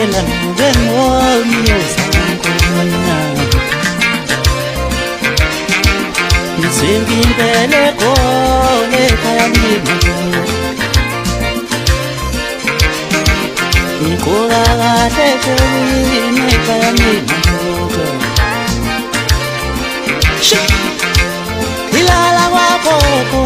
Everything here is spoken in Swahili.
ngicela ngibengoni yosankhona ngizimpele khona ekhaya mina ngigqoka kahle eThekwini ekhaya mina ngilala kwakhokho